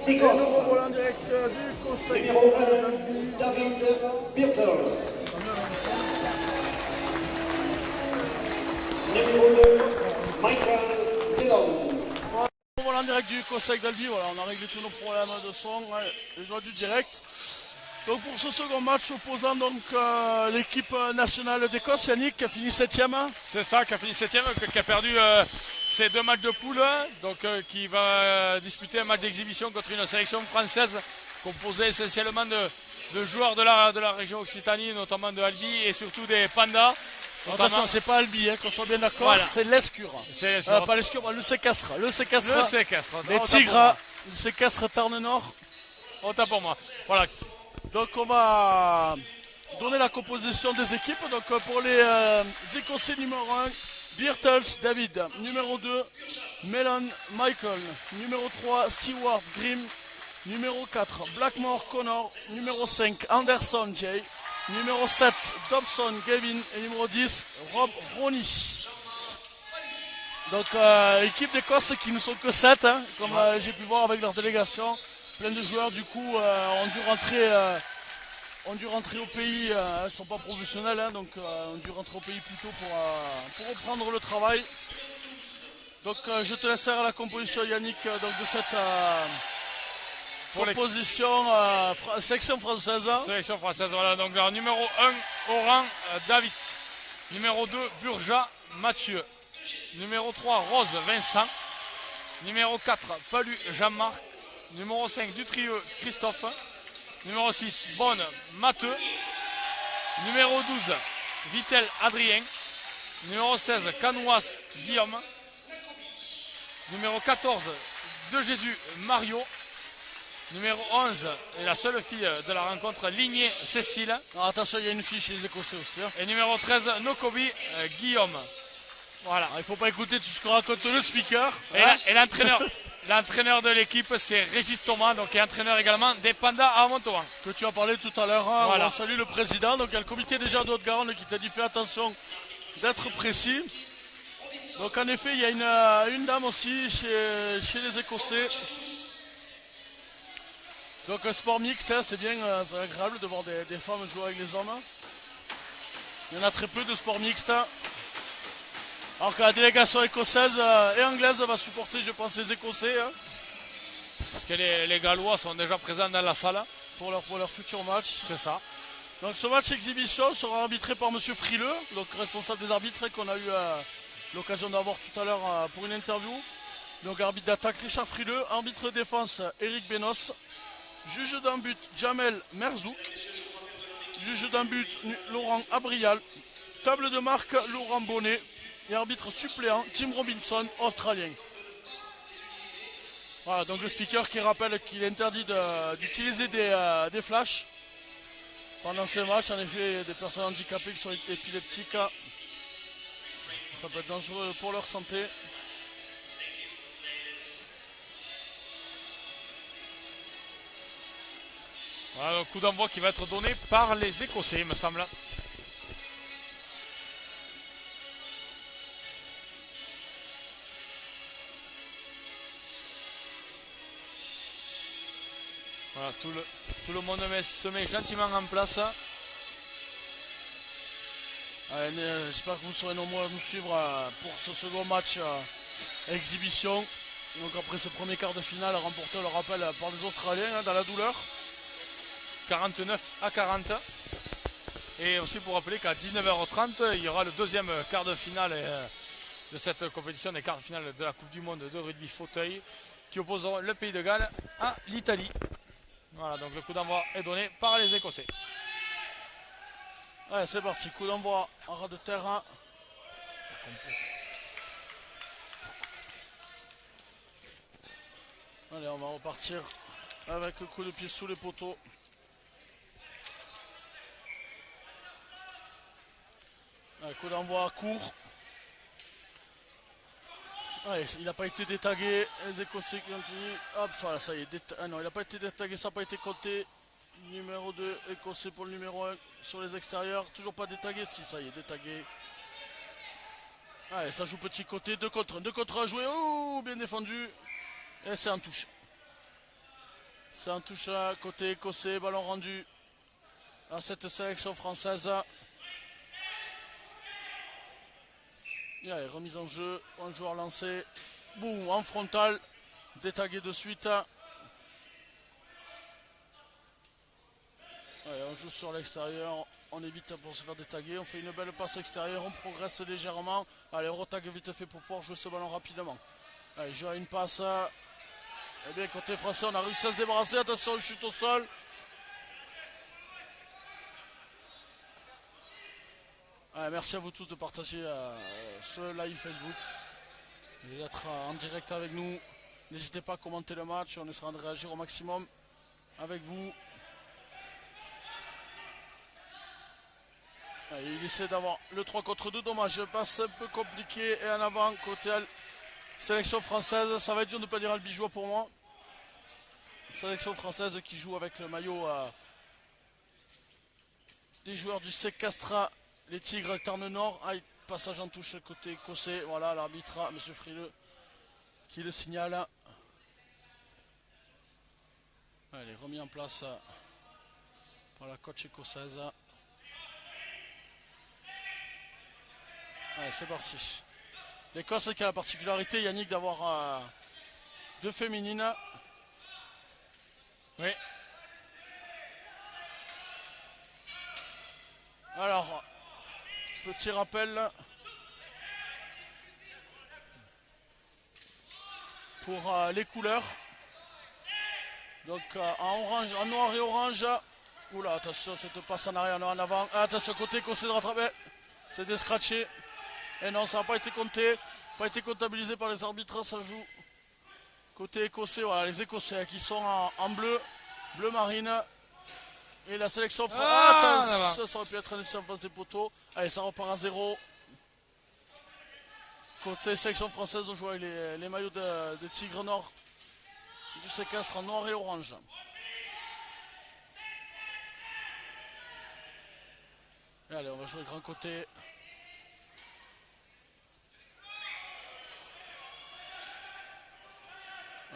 Et d'Écosse. nous revoilà en direct du Conseil Numéro 1, David Birtles. Numéro 2, Michael Dillon. Voilà en direct du Conseil d'Albi, voilà, on a réglé tous nos problèmes de son, ouais, les joueurs du direct. Donc pour ce second match opposant donc l'équipe nationale d'Écosse, Yannick qui a fini 7ème. C'est ça, qui a fini 7ème, qui a perdu ses 2 matchs de poule, donc qui va disputer un match d'exhibition contre une sélection française composée essentiellement de joueurs de la région Occitanie, notamment de Albi et surtout des Pandas. Attention, c'est pas Albi, hein, qu'on soit bien d'accord, Voilà. c'est l'Escure. C'est Pas l'Escure, le séquestre. Le séquestre, le séquestre. les Tigres, le séquestre Tarn-Nord. Autant pour moi. Voilà. Donc on va donner la composition des équipes. Donc pour les Écossais numéro 1, Birtles David. Numéro 2, Mellon Michael. Numéro 3, Stewart Grimm. Numéro 4, Blackmore Connor. Numéro 5, Anderson Jay. Numéro 7, Dobson Gavin. Et numéro 10, Rob Roney. Donc équipe d'Écosse qui ne sont que 7, hein, comme j'ai pu voir avec leur délégation. Plein de joueurs du coup ont dû rentrer au pays, ils ne sont pas professionnels, hein, donc ont dû rentrer au pays plus tôt pour reprendre le travail. Donc je te laisse faire la composition Yannick donc, de cette composition section française. Sélection française, voilà. Donc alors, numéro 1, Oran David. Numéro 2, Burja Mathieu. Numéro 3, Rose Vincent. Numéro 4, Palu Jean-Marc. Numéro 5, Dutrieux Christophe. Numéro 6, Bonne Matteux. Numéro 12, Vitel Adrien. Numéro 16, Canouas Guillaume. Numéro 14, De Jésus Mario. Numéro 11, et la seule fille de la rencontre, Ligné Cécile. Alors, attention, il y a une fille chez les Écossais aussi. Hein. Et numéro 13, Nokobi Guillaume. Voilà. Il ne faut pas écouter tout ce que raconte le speaker. Et l'entraîneur de l'équipe, c'est Régis Thomas, donc qui est entraîneur également des Pandas à Montauban. Que tu as parlé tout à l'heure. Hein, voilà. On salue le président. Donc il y a le comité déjà de Haute-Garonne qui t'a dit fais attention d'être précis. Donc en effet, il y a une dame aussi chez les Écossais. Donc un sport mixte, hein, c'est bien, c'est agréable de voir des femmes jouer avec les hommes. Il y en a très peu de sports mixtes. Alors que la délégation écossaise et anglaise va supporter, je pense, les Écossais. Hein, parce que les Gallois sont déjà présents dans la salle. Pour leur futur match. C'est ça. Donc ce match exhibition sera arbitré par M. Frileux, donc responsable des arbitres qu'on a eu l'occasion d'avoir tout à l'heure pour une interview. Donc arbitre d'attaque Richard Frileux, arbitre de défense Eric Benos, juge d'un but Jamel Merzouk, juge d'un but Laurent Abrial, table de marque Laurent Bonnet et arbitre suppléant Tim Robinson, australien. Voilà, donc le speaker qui rappelle qu'il est interdit d'utiliser des flashs pendant ces matchs. En effet, il y a des personnes handicapées qui sont épileptiques. Ça peut être dangereux pour leur santé. Voilà, le coup d'envoi qui va être donné par les Écossais, il me semble. Voilà, tout le monde se met gentiment en place. J'espère que vous serez nombreux à nous suivre pour ce second match exhibition. Donc après ce premier quart de finale remporté, on le rappelle, par les Australiens dans la douleur. 49-40. Et aussi pour rappeler qu'à 19h30, il y aura le deuxième quart de finale de cette compétition des quarts de finale de la Coupe du Monde de rugby fauteuil qui opposeront le Pays de Galles à l'Italie. Voilà, donc le coup d'envoi est donné par les Écossais. Allez, c'est parti, coup d'envoi en ras de terrain. Allez, on va repartir avec le coup de pied sous les poteaux. Allez, coup d'envoi court. Allez, il n'a pas été détagué. Les Écossais qui continuent. Hop, voilà, ça y est. Ah non, il n'a pas été détagué, ça n'a pas été compté. Numéro 2, Écossais pour le numéro 1 sur les extérieurs. Toujours pas détagué. Si, ça y est, détagué. Allez, ça joue petit côté. 2 contre 1. 2 contre 1 joué. Oh, bien défendu. Et c'est en touche. C'est un touche côté écossais, ballon rendu à cette sélection française. Et allez, remise en jeu, un joueur lancé, boum, en frontal, détagué de suite. Allez, on joue sur l'extérieur, on évite pour se faire détaguer, on fait une belle passe extérieure, on progresse légèrement. Allez, on retague vite fait pour pouvoir jouer ce ballon rapidement. Allez, joue à une passe. Eh bien, côté français, on a réussi à se débarrasser. Attention, chute au sol. Allez, merci à vous tous de partager ce live Facebook et d'être en direct avec nous. N'hésitez pas à commenter le match, on essaiera de réagir au maximum avec vous. Allez, il essaie d'avoir le 3 contre 2, dommage, passe un peu compliqué et en avant côté sélection française. Ça va être dur de ne pas dire Albigeois pour moi. Sélection française qui joue avec le maillot des joueurs du SEC Castra, les Tigres Tarn Nord. Ah, passage en touche côté écossais. Voilà l'arbitre, M. Frileux, qui le signale. Allez, remis en place par la coach écossaise. Allez, c'est parti. L'Écosse qui a la particularité, Yannick, d'avoir deux féminines. Oui. Alors, petit rappel pour les couleurs. Donc en orange, en noir et orange. Oula, attention, cette passe en arrière, non, en avant. Ah, attention, côté écossais de rattraper. C'est des scratchés. Et non, ça n'a pas été compté. Pas été comptabilisé par les arbitres, ça joue. Côté écossais, voilà, les Écossais qui sont en bleu, bleu marine. Et la sélection française, ça aurait pu être un essai en face des poteaux. Allez, ça repart à 0. Côté sélection française, on joue avec les maillots des Tigres Nord. Du séquestre en noir et orange. Et allez, on va jouer grand côté.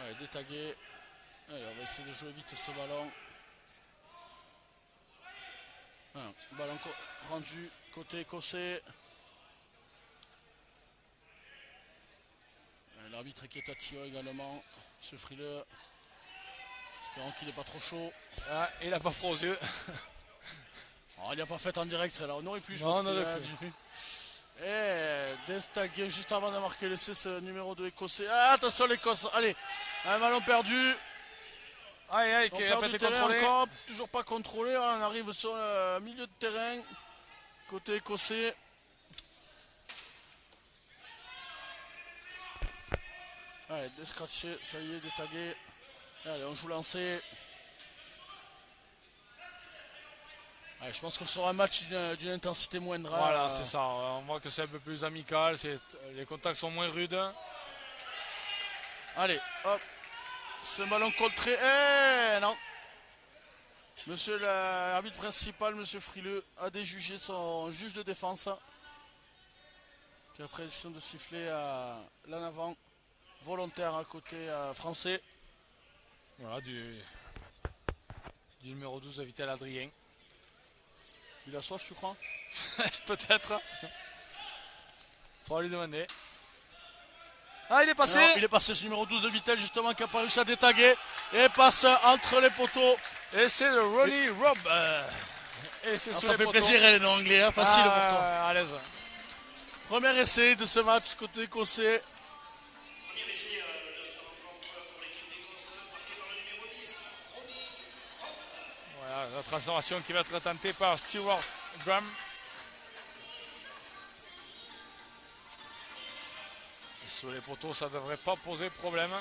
Allez, détagué. Allez, on va essayer de jouer vite ce ballon. Voilà, ballon rendu côté écossais. L'arbitre qui est à Tio également. Ce frileux. Espérons qu'il n'est pas trop chaud. Ah, il n'a pas froid aux yeux. Oh, il n'a pas fait en direct celle-là. On aurait pu, je non, pense. On aurait pu. Et détagué juste avant de marquer l'essai, ce numéro 2 écossais. Ah, attention l'Écosse. Allez, un ballon perdu. Aïe, qui n'a pas été contrôlé. Encore, toujours pas contrôlé. On arrive sur le milieu de terrain. Côté écossais. Allez, descratché, ça y est, détagué. Allez, on joue lancé. Allez, je pense qu'on sera un match d'une intensité moindre. Voilà, c'est ça. On voit que c'est un peu plus amical. Les contacts sont moins rudes. Allez, hop. Ce ballon contré. Eh non. Monsieur l'arbitre principal, monsieur Frileux, a déjugé son juge de défense. Qui a pris la décision de siffler l'en avant. Volontaire à côté français. Voilà, du numéro 12 à Vital Adrien. Il a soif, tu crois? Peut-être. Faut lui demander. Ah, il est passé. Non, il est passé ce numéro 12 de Vitel justement qui a pas réussi à détaguer. Et passe entre les poteaux. Et c'est le Ronnie Robb. Et c'est ça fait plaisir, elle est en anglais, hein, facile pour toi. À l'aise. Premier essai de ce match côté écossais. Premier essai de cette rencontre pour l'équipe d'Écosse, marqué par le numéro 10, Ronnie Robb. Voilà, la transformation qui va être tentée par Stewart Graham. Et sur les poteaux, ça ne devrait pas poser problème.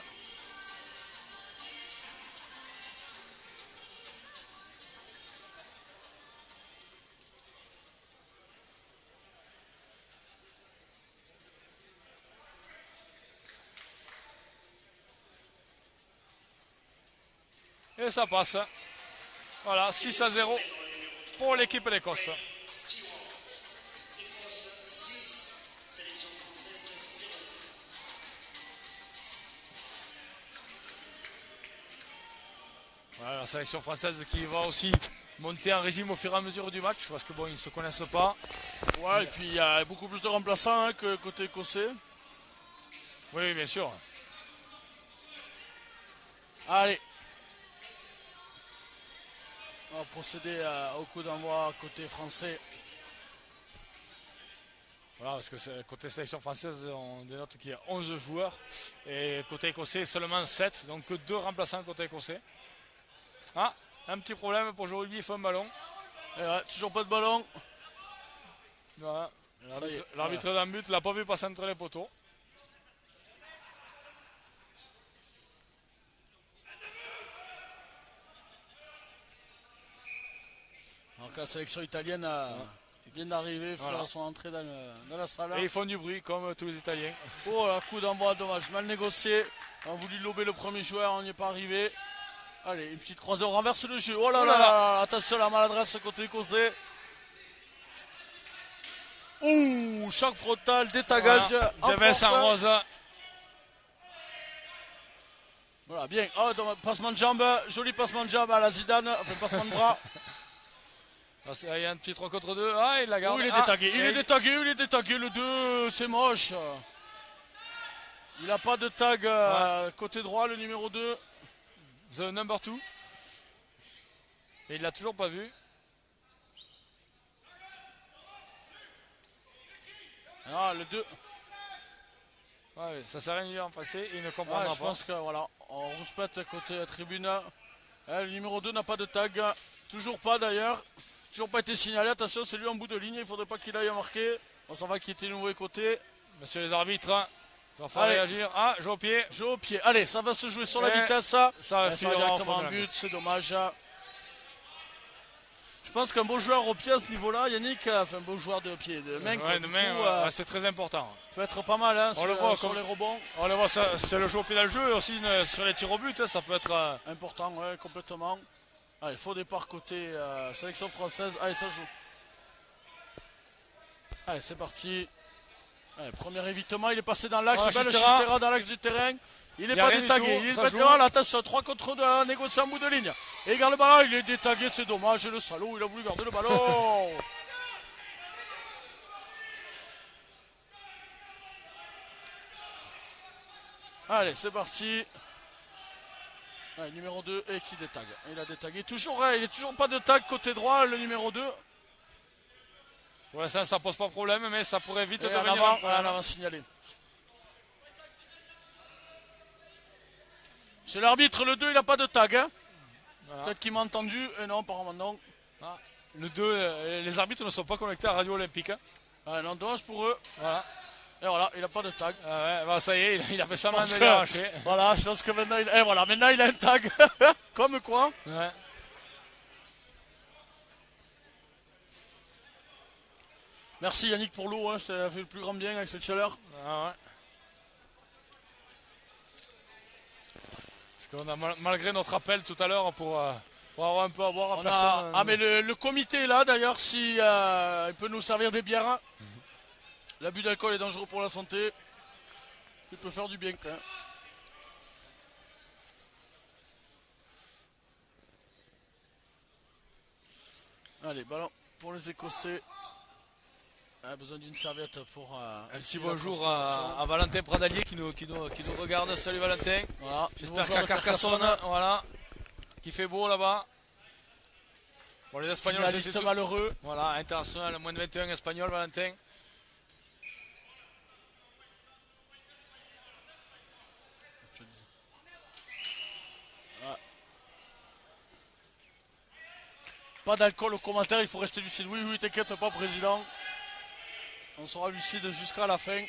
Et ça passe. Voilà, 6-0 pour l'équipe d'Écosse. Voilà, la sélection française qui va aussi monter en régime au fur et à mesure du match parce que bon, ils ne se connaissent pas. Ouais, et puis il y a beaucoup plus de remplaçants hein, que côté écossais. Oui, bien sûr. Allez. On va procéder au coup d'envoi côté français. Voilà, parce que côté sélection française, on dénote qu'il y a 11 joueurs. Et côté écossais, seulement 7. Donc que 2 remplaçants côté écossais. Ah, un petit problème pour Joe, il faut un ballon. Et ouais, toujours pas de ballon. Voilà. Ça y est, L'arbitre d'un but l'a pas vu passer entre les poteaux. Alors que la sélection italienne vient d'arriver, faire son entrée dans la salle. Et ils font du bruit comme tous les Italiens. Oh là, coup d'envoi, dommage, mal négocié. On a voulu lober le premier joueur, on n'y est pas arrivé. Allez, une petite croisée, on renverse le jeu. Oh là là, attention la maladresse côté écossais. Ouh, choc frontal, détagage. Voilà. De Vincent Rose. Voilà, bien. Oh, passement de jambe, joli passement de jambe à la Zidane, enfin passement de bras. Il y a un petit 3 contre 2. Ah, il la garde. Oh, il est détagué, il est détagué. Le 2, c'est moche. Il n'a pas de tag côté droit, le numéro 2. The number 2. Et il l'a toujours pas vu. Ah, le 2. Ouais, ça sert à rien en français, il ne comprendra pas. Je pense que voilà, on rouspète côté tribune. Le numéro 2 n'a pas de tag. Toujours pas d'ailleurs. Toujours pas été signalé. Attention, c'est lui en bout de ligne. Il faudrait pas qu'il aille marquer. On s'en va quitter le nouveau côté. Monsieur les arbitres, il va falloir réagir. Ah, jeu au pied. Jeu au pied. Allez, ça va se jouer sur la vitesse. Ça va directement en but. C'est dommage. Je pense qu'un beau joueur au pied à ce niveau-là, Yannick, enfin un beau joueur de pied, de main, c'est très important. Peut être pas mal hein, sur les rebonds. On le voit, c'est le jeu au pied dans le jeu, aussi sur les tirs au but, ça peut être important, ouais, complètement. Allez, faux départ côté sélection française. Allez, ça joue. Allez, c'est parti. Allez, premier évitement, il est passé dans l'axe. Belle Chistera dans l'axe du terrain. Il n'est pas détagué. Il est pas attention, 3 contre 2 à négocier en bout de ligne. Et il garde le ballon, il est détagué, c'est dommage. Le salaud, il a voulu garder le ballon. Allez, c'est parti. Allez, numéro 2 et qui détague. Il a détagué. Toujours, il n'est toujours pas de tag côté droit, le numéro 2. Pour l'instant, ça pose pas de problème, mais ça pourrait vite devenir un problème. En avant signalé. C'est l'arbitre, le 2, il n'a pas de tag. Hein. Voilà. Peut-être qu'il m'a entendu. Et non, apparemment non. Ah, le 2, les arbitres ne sont pas connectés à Radio Olympique. Hein. Ah, non, dommage pour eux. Voilà. Et voilà, il n'a pas de tag. Ah ouais, ça y est, il a fait ça maintenant, il a arraché. Voilà, je pense que maintenant maintenant il a un tag. Comme quoi. Ouais. Merci Yannick pour l'eau, hein, ça fait le plus grand bien avec cette chaleur. Ah ouais. Parce qu'on a malgré notre appel tout à l'heure pour avoir un peu à boire à personne. Ah mais le comité est là d'ailleurs, si il peut nous servir des bières. L'abus d'alcool est dangereux pour la santé. Il peut faire du bien quand même. Allez, ballon pour les Écossais. On a besoin d'une serviette pour un petit bonjour à Valentin Pradalier qui nous regarde. Salut Valentin. Voilà. J'espère qu'à Carcassonne, voilà, qui fait beau là-bas. Bon, les Espagnols, c'est malheureux. Voilà, international, moins de 21 Espagnols, Valentin. Pas d'alcool au commentaire, il faut rester lucide. Oui, oui, t'inquiète pas, président. On sera lucide jusqu'à la fin.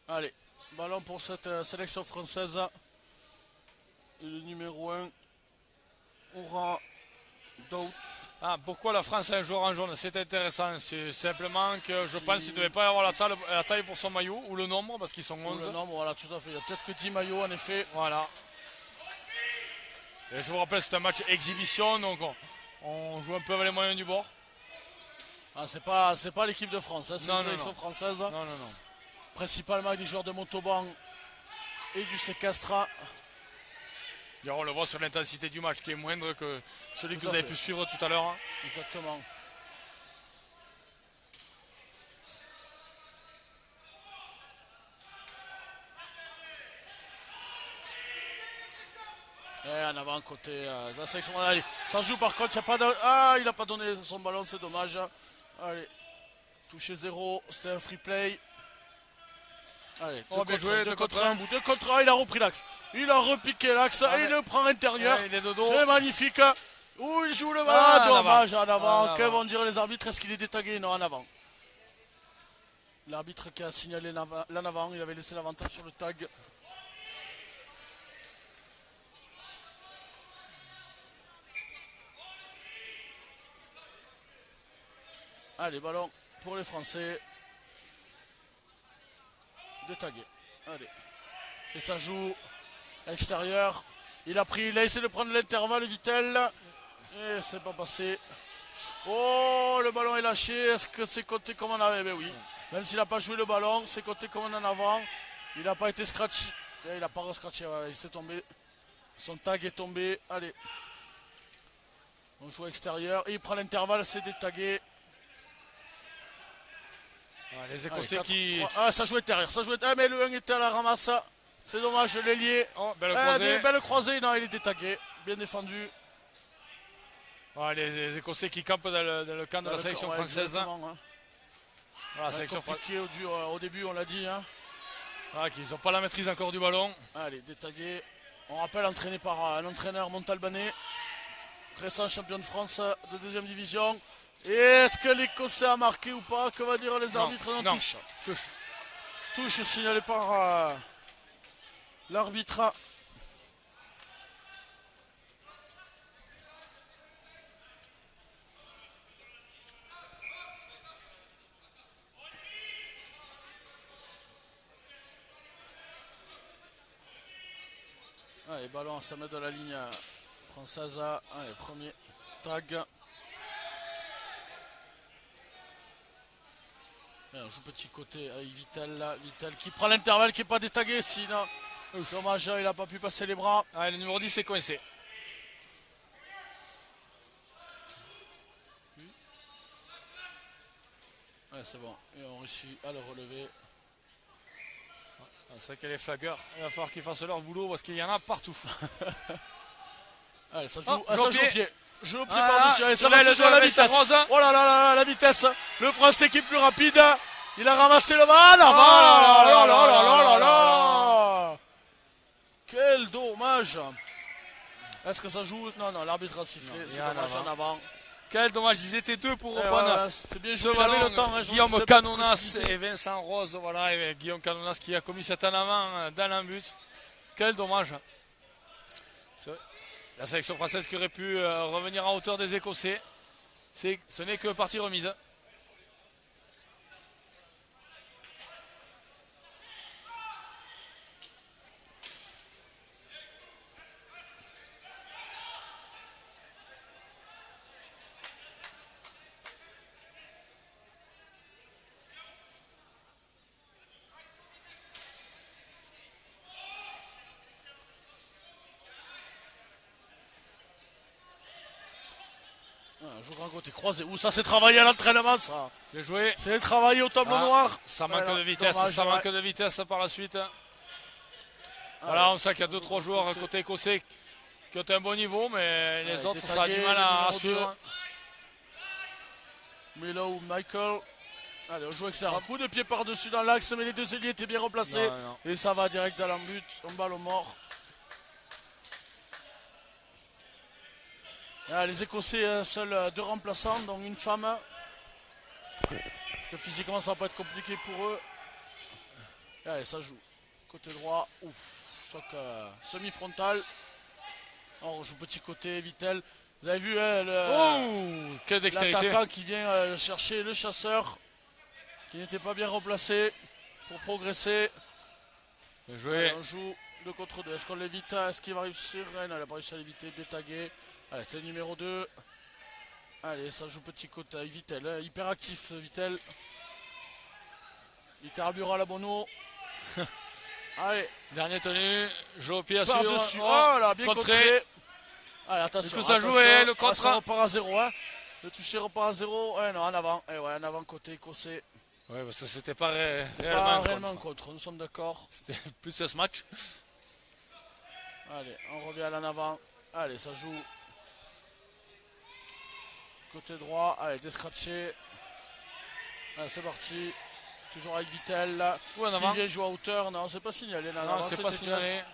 Allez, ballon pour cette sélection française. Et le numéro 1 aura d'autres. Ah, pourquoi la France a un joueur en jaune? C'est intéressant. C'est simplement que je pense qu'il ne devait pas avoir la taille pour son maillot ou le nombre parce qu'ils sont 11. Le nombre, voilà, tout à fait. Il y a peut-être que 10 maillots en effet. Voilà. Et je vous rappelle, c'est un match exhibition, donc on joue un peu avec les moyens du bord. Ah, c'est pas l'équipe de France, hein, c'est une sélection française. Non. Principalement avec des joueurs de Montauban et du séquestre. D'ailleurs, on le voit sur l'intensité du match qui est moindre que celui Tout que à vous avez fait. pu suivre tout à l'heure. Exactement. Et en avant côté de la sélection. Allez, ça joue par contre, il n'y a pas de... Ah, il n'a pas donné son ballon, c'est dommage. Allez, touché 0, c'était un free play. Allez, Oh, bien joué, 2 2 contre contre 1, un. 2 contre 1, il a repris l'axe. Il a repiqué l'axe Ah, et il mais- le prend intérieur. Ouais, il est de dos. C'est magnifique. Où il joue le ballon, Ah, en dommage, en avant. En Que avant. vont dire les arbitres? Est-ce qu'il est détagué? Non, en avant. L'arbitre qui a signalé l'en avant, il avait laissé l'avantage sur le tag. Allez, ballon pour les Français. Détagué. Allez. Et ça joue à l'extérieur. Il a essayé de prendre l'intervalle, Vittel. Et c'est pas passé. Oh, le ballon est lâché. Est-ce que c'est compté comme en avant? Ben oui. Même s'il n'a pas joué le ballon, c'est compté comme en avant. Il n'a pas été scratché. Il n'a pas re-scratché. Ouais, il s'est tombé. Son tag est tombé. Allez. On joue à l'extérieur. Et il prend l'intervalle, c'est détagué. Les Allez, Écossais 4, qui. 3. Ah, ça jouait derrière. Ça jouait... Ah, mais le 1 était à la ramasse. C'est dommage, je l'ai lié. Oh, belle croisée. Belle croisée. Non, il est détagué. Bien défendu. Ouais, les Écossais qui campent dans le camp de la sélection Ouais, française. exactement, hein. Voilà, Ouais, sélection compliqué au début, on l'a dit. Hein. Voilà, qu'ils n'ont pas la maîtrise encore du ballon. Allez, détagué. On rappelle, entraîné par un entraîneur montalbanais, récent champion de France de deuxième division. Et est-ce que l'Écossais a marqué ou pas? Que va dire les arbitres? Non, non. touche. Touche. Touche signalé par l'arbitre. Allez, ballon à 5 mètres de la ligne française. Allez, premier tag. Allez, on joue petit côté avec Vittel, là. Vittel qui prend l'intervalle, qui n'est pas détagué. Sinon, dommage, il n'a pas pu passer les bras. Ah, le numéro 10 est coincé. Ouais, c'est bon. Et on réussit à le relever. C'est vrai que les flaggeurs, il va falloir qu'ils fassent leur boulot parce qu'il y en a partout. Allez, ça joue, Oh, ça joue au joue au pied. pied. Joue au pied Ah, par-dessus. Allez, ça Sorel va se jouer à la de vitesse. Rose. Oh là là là, la vitesse. Le Français qui est plus rapide. Il a ramassé le ballon. Oh là là là là là là là là là. Quel dommage. Est-ce que ça joue? Non, non, l'arbitre a sifflé. Non, il y C'est a un dommage avant. en avant. Quel dommage, ils étaient deux pour Eh reprendre ouais, c'était bien ce joué, il avait ballon. le temps. Hein, je Guillaume sais pas Canonas précipiter. et Vincent Rose, voilà, et Guillaume Canonas qui a commis cet en avant dans un but. Quel dommage. La sélection française qui aurait pu revenir à hauteur des Écossais. Ce n'est que partie remise. Un jour grand côté croisé. Ouh, ça c'est travaillé à l'entraînement, ça. Bien joué. C'est travaillé au tableau Ah, noir. Ça manque Voilà, de vitesse, dommage, ça ouais. manque de vitesse par la suite. Voilà, on sait qu'il y a 2-3 joueurs côté écossais qui ont un bon niveau, mais les Ouais, autres, ça a détaillé, du mal à numéro suivre. 2. Melo, Michael. Allez, on joue avec ça. Un coup de pied par-dessus dans l'axe, mais les deux ailiers étaient bien replacés. Non, non. Et ça va direct dans l'embut. On balle au mort. Ah, les Écossais, seuls 2 remplaçants, donc une femme. Parce que physiquement, ça va pas être compliqué pour eux. Et allez, ça joue. Côté droit, ouf, choc semi-frontal. On joue petit côté, Vittel. Vous avez vu hein, Oh, quelle dextérité. l'attaquant qui vient chercher le chasseur, qui n'était pas bien replacé pour progresser. Bien joué. Allez, on joue 2 contre 2. Est-ce qu'on l'évite? Est-ce qu'il va réussir? Non, il n'a pas réussi à l'éviter, détagué. Allez, c'est le numéro 2. Allez, ça joue petit côté avec Vittel. Hein. Hyper actif, Vittel. Il carbure à la Bono. Allez, Dernier tenu, jeu au pied à par suivre. dessus. Oh, Oh là, bien contré. contré. Allez, attention. Est-ce que ça attention. jouait, le Ah, contre? ça repart à 0. Hein. Le toucher repart à 0. Ouais, non, en avant. Et ouais, en avant, côté écossais. Ouais, parce que c'était pas réellement Pas un réellement contre. contre. Nous sommes d'accord. C'était plus ce match. Allez, on revient en avant. Allez, ça joue. Côté droit. Allez, descratché. Allez, c'est parti. Toujours avec Vittel. Ou en Qui avant. vient jouer à hauteur. Non, c'est pas signalé. Là, en Non, avant, c'est pas c'était signalé. juste.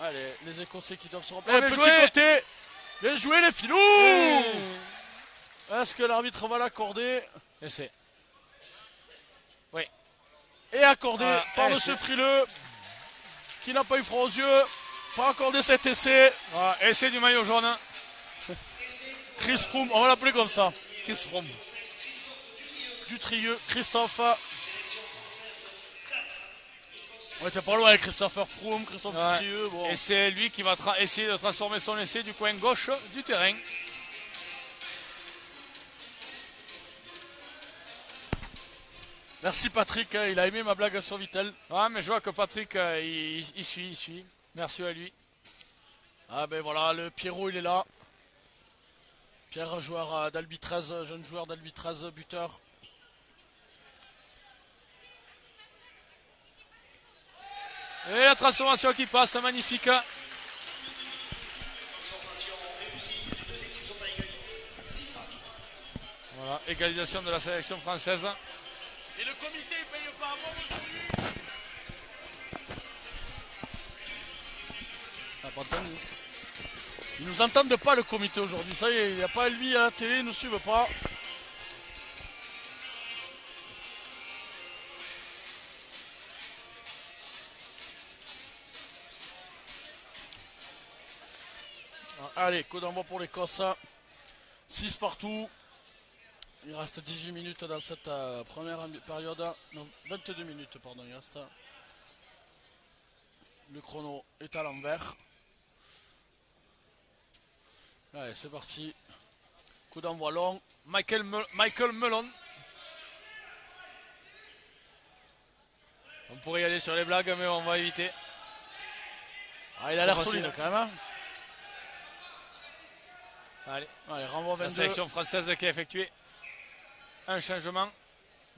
Allez, les Écossais qui doivent se Oh, reprendre. bien Petit joué. côté. Bien joué, les filous. Est-ce que l'arbitre va l'accorder? Et c'est. Et accordé par et Monsieur c'est- Frileux, qui n'a pas eu froid aux yeux. Pas accordé cet essai. Voilà, essai du maillot jaune. Chris Froome, on va l'appeler comme ça. Chris Froome. Du Trieux, Christophe. On était pas loin avec Christopher Froome, Christophe Ouais. Dutrieux. Bon. Et c'est lui qui va essayer de transformer son essai du coin gauche du terrain. Merci Patrick, hein, il a aimé ma blague sur Vittel. Ouais, mais je vois que Patrick, il suit. Merci à lui. Ah ben voilà, le Pierrot il est là. Pierre, joueur d'Albi 13, jeune joueur d'Albi 13, buteur. Et la transformation qui passe, magnifique. Transformation réussie, les deux équipes sont à égalité. 6 partout. Voilà, égalisation de la sélection française. Et le comité il paye pas à mort aujourd'hui. Ah, pas entendu. Ils nous entendent pas le comité aujourd'hui, ça y est, il n'y a pas lui à la télé, ils nous suivent pas. Allez, coup d'envoi pour l'Écosse. 6 partout. Il reste 18 minutes dans cette première période. Non, 22 minutes, pardon, il reste. Le chrono est à l'envers. Allez, c'est parti. Coup d'envoi long. Michael Melon. On pourrait y aller sur les blagues, mais on va éviter. Ah, il a l'air Facile. solide quand même. Hein. Allez, Allez, renvoi la 22. sélection française qui a effectué un changement.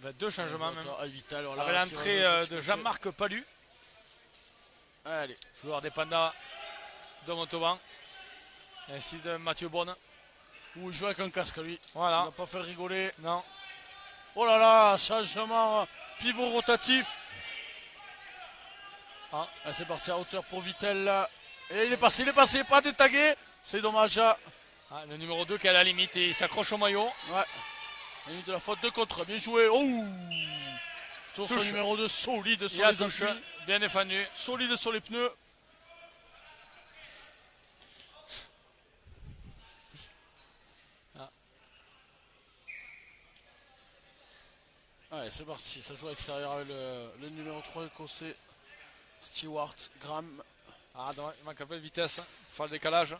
Enfin, deux changements même. Ah, Vital, voilà, Avec qui l'entrée va jouer de Jean-Marc Palu, Allez, joueur des Pandas de Montauban, ainsi de Mathieu Bonne. où il joue avec un casque lui. Il Voilà, n'a pas fait rigoler. non, Oh là là, changement pivot rotatif. Ah. Ah, c'est parti à hauteur pour Vittel. Là. Et il est passé, pas détagué. C'est dommage. Ah, le numéro 2 qui est à la limite et il s'accroche au maillot. Ouais. Il a eu de la faute de contre. Bien joué. Oh, sur son Touche. numéro 2, solide Il sur a les touche, appuis. bien défendu. Solide sur les pneus. Ah. Allez, c'est parti. Ça joue à l'extérieur avec le numéro 3 écossais. Stewart, Graham. Ah, dommage, il manque un peu de vitesse, il faut le décalage.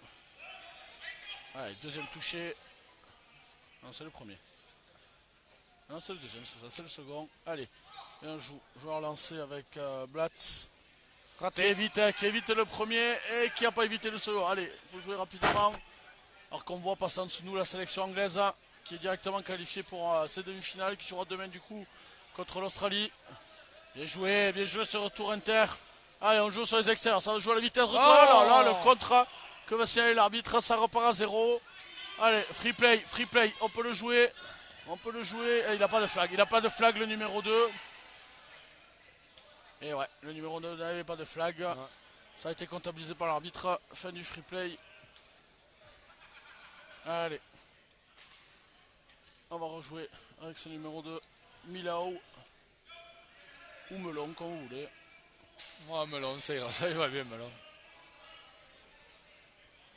Allez, deuxième touché. Non, c'est le premier. Non, c'est le deuxième, c'est ça, c'est le second. Allez, bien joueur lancé avec Blatz. Qui évite le premier et qui n'a pas évité le second. Allez, il faut jouer rapidement. Alors qu'on voit passer en dessous de nous la sélection anglaise qui est directement qualifiée pour ces demi-finales, qui jouera demain du coup contre l'Australie. Bien joué ce retour inter. Allez, on joue sur les extérieurs, ça va jouer à la vitesse retour. Oh Là, le contre que va signaler l'arbitre, ça repart à 0. Allez, free play, on peut le jouer. Et il n'a pas de flag, le numéro 2. Et ouais, le numéro 2 n'avait pas de flag. Ouais. Ça a été comptabilisé par l'arbitre. Fin du free play. Allez. On va rejouer avec ce numéro 2. Milao. Ou Melon, comme vous voulez. Moi, Melon, ça ira, ça il va bien, Melon.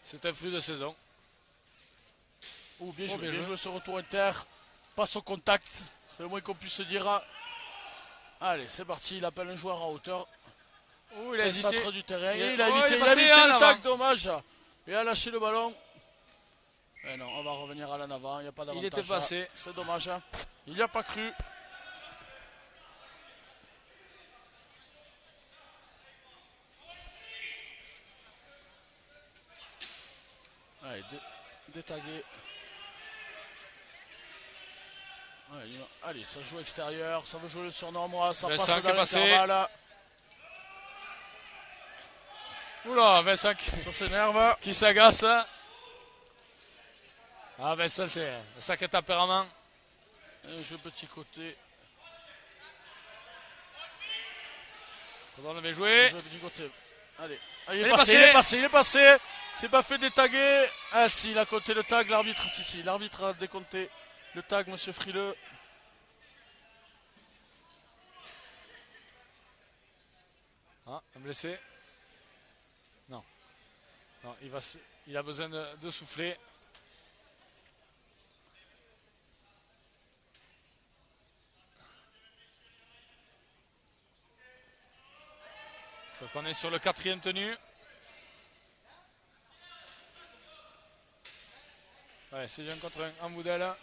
C'est un fruit de saison. Oh, bien Oh, bien joué, joué. ce retour inter. Passe au contact. C'est le moins qu'on puisse se dire. Allez, c'est parti. Il appelle un joueur à hauteur. Oh, il a Au hésité. centre du terrain. Il- Et il a oh, évité, il est il a passé évité en le avant. tac, dommage. Et a lâché le ballon. Et non, on va revenir à l'en avant. Il n'y a pas d'avantage. Il était passé. C'est dommage. Il n'y a pas cru. Allez, détagué. Allez, ça joue extérieur, ça veut jouer le surnombre, ça Vincent passe qui dans est passé. l'intervalle. Oula, Vincent Ça s'énerve. qui s'agace. Ah ben ça c'est un sacré tempérament. Un jeu petit côté. Faudra le jouer. Un jeu petit côté. Allez. Ah, Il est passé. C'est pas fait détaguer. Ah si, il a compté le tag, l'arbitre. Si, l'arbitre a décompté le tag, monsieur Frileux. Ah, un blessé. Non. Non, il a besoin de souffler. Donc on est sur le 4e tenu. Ouais, c'est 1 contre 1 en Boudel.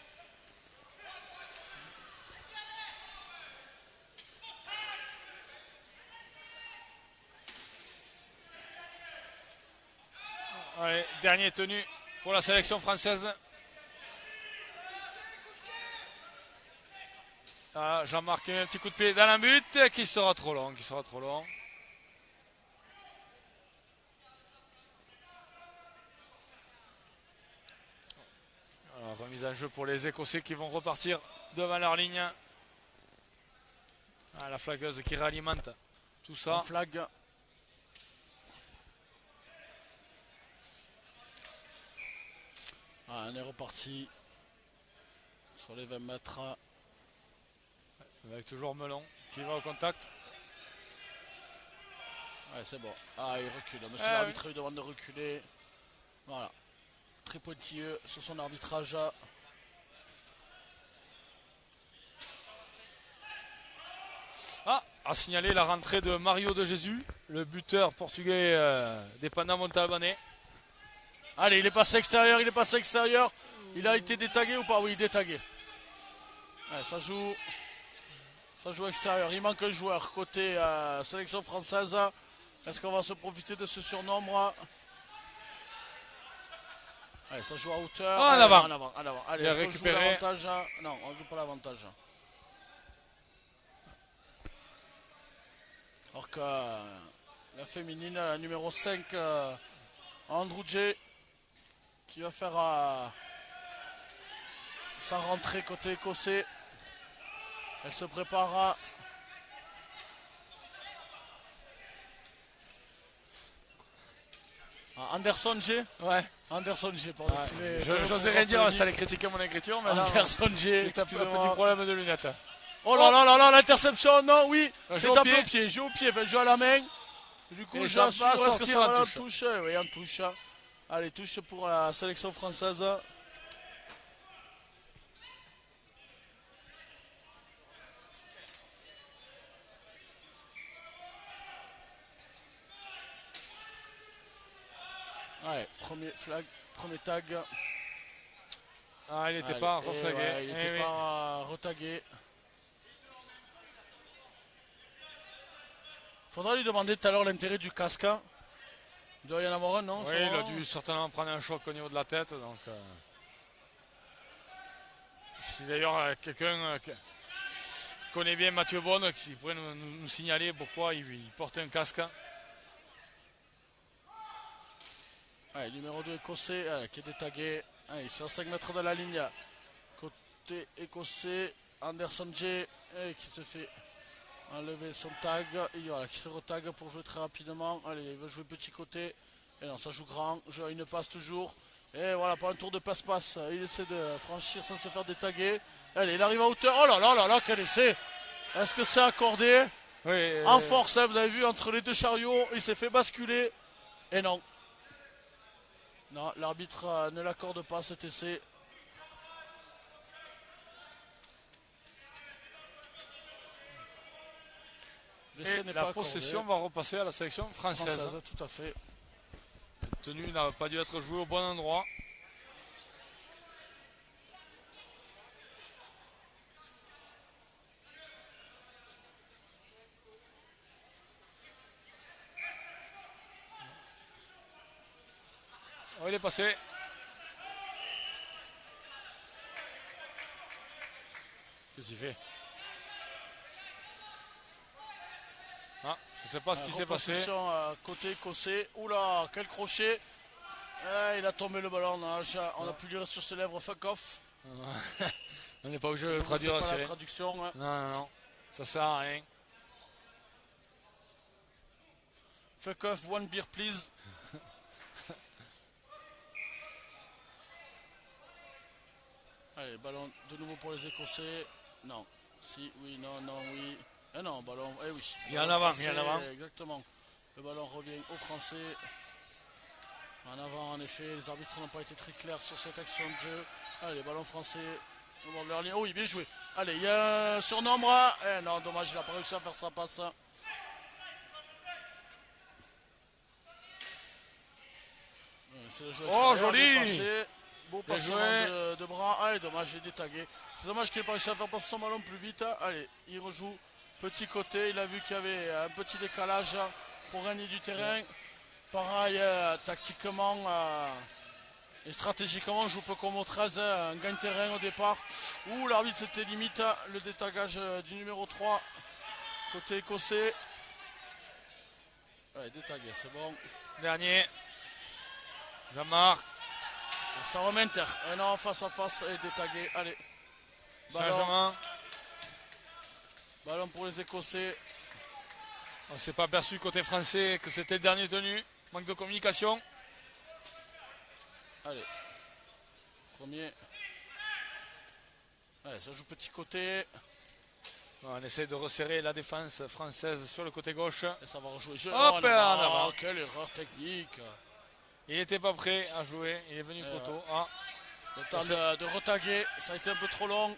Allez, dernier tenu pour la sélection française. Ah, Jean-Marc un petit coup de pied dans la but qui sera trop long, Alors, remise en jeu pour les Écossais qui vont repartir devant leur ligne. Ah, la flagueuse qui réalimente tout ça. En flag. Ah, on est reparti sur les 20 mètres. Avec toujours Melon qui va au contact. Ouais, c'est bon. Ah, il recule. Monsieur Ah, l'arbitre lui demande de reculer. Voilà. Très pointilleux sur son arbitrage. Ah, a signalé la rentrée de Mario de Jésus, le buteur portugais des Panama Montalbanais. Allez, il est passé extérieur. Il a été détagué ou pas? Oui, détagué. Ouais, ça joue extérieur. Il manque un joueur côté sélection française. Est-ce qu'on va se profiter de ce surnombre? Allez, ça joue à hauteur. Oh, en Allez, avant. en avant. Allez, Il a est-ce qu'on joue récupéré. l'avantage? Non, on ne joue pas l'avantage. Alors que la féminine, la numéro 5, Andrew J, qui va faire sa rentrée côté écossais. Elle se prépare. Anderson J. Ouais. Anderson J, pardon. J'osais rien dire, c'est allait critiquer mon écriture, mais là, Anderson J, c'est un petit excusez-moi. problème de lunettes. Oh là là là là, l'interception, non, oui, Joue c'est au tapé pied. au pied, joue au pied, joue à la main. Du coup, Et ça j'assure, va est-ce que sortir ça en va en touche. touche? Oui, en touche. Allez, touche pour la sélection française. Ouais, premier flag, premier tag. Ah, il n'était Allez, pas et reflagué. ouais, il Eh n'était oui. pas retagué. Faudra lui demander tout à l'heure l'intérêt du casque. Il doit y en avoir un, non? Oui, il a dû certainement prendre un choc au niveau de la tête. Donc, si d'ailleurs quelqu'un qui connaît bien Mathieu Bonne, qui pourrait nous signaler pourquoi il porte un casque. Ouais, numéro 2 écossais qui est détagué. Il est sur 5 mètres de la ligne. Côté écossais, Anderson J qui se fait enlever son tag. Et voilà, qui se retag pour jouer très rapidement. Allez, il veut jouer petit côté. Et non, ça joue grand. Une passe toujours. Et voilà, pas un tour de passe-passe. Il essaie de franchir sans se faire détaguer. Allez, il arrive à hauteur. Oh là là là là, quel essai! Est-ce que c'est accordé? Oui, En force, hein, vous avez vu, entre les deux chariots, il s'est fait basculer. Et non. Non, l'arbitre ne l'accorde pas cet essai. L'essai Et n'est la pas possession accordé. va repasser à la sélection française. Française, tout à fait. La tenue n'a pas dû être jouée au bon endroit. Oh, il est passé. Qu'est-ce qu'il fait? Ah, je sais pas ce qui s'est passé. Reposition, côté écossais. Oula, quel crochet. Il a tombé le ballon. On a pu lire sur ses lèvres fuck off. On n'est pas obligé de le C'est traduire. pas la Cyril. traduction. Hein. Non. Ça sert à rien. Fuck off, one beer please. Allez, ballon de nouveau pour les Écossais. Non. Si, oui, non, oui. Eh non, ballon. Eh oui. Il est en avant, Français, il est en avant. Exactement. Le ballon revient aux Français. En avant, en effet. Les arbitres n'ont pas été très clairs sur cette action de jeu. Allez, ballon français. Au bord de leur ligne. Oh oui, bien joué. Allez, il y a un surnombre. Eh non, dommage, il n'a pas réussi à faire sa passe. C'est le jeu Oh, extérieur, joli. bien passé. Beau Bien passement joué. de bras. Allez, dommage, il est détagué. C'est dommage qu'il n'ait pas réussi à faire passer son ballon plus vite. Allez, il rejoue. Petit côté, il a vu qu'il y avait un petit décalage pour gagner du terrain. Pareil, tactiquement et stratégiquement, on joue peu comme au 13. Un gagne terrain au départ. Ouh, l'arbitre, c'était limite. Le détagage du numéro 3. Côté écossais. Allez, détagué, c'est bon. Dernier. Jean-Marc. Ça remet Inter. Et non, face à face et détagué. Allez. Changement. Ballon pour les Écossais. On ne s'est pas aperçu côté français que c'était le dernier tenu. Manque de communication. Allez. Premier. Allez, ça joue petit côté. On essaie de resserrer la défense française sur le côté gauche. Et ça va rejouer. Hop, en en avant. Quelle erreur technique. Il n'était pas prêt à jouer. Il est venu trop tôt. Ah. Le temps de retaguer. Ça a été un peu trop long.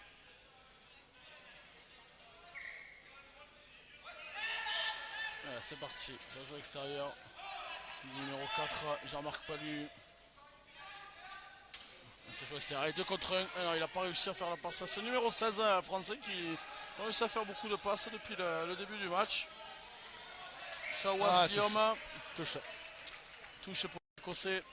Allez, c'est parti. Ça joue extérieur. Numéro 4, Jean-Marc Palu. Ça joue extérieur. 2 contre 1. Alors, il n'a pas réussi à faire la passe à ce numéro 16 français qui a réussi à faire beaucoup de passes depuis le début du match. Chawas Guillaume. Touche. Touche pour l'Écossais.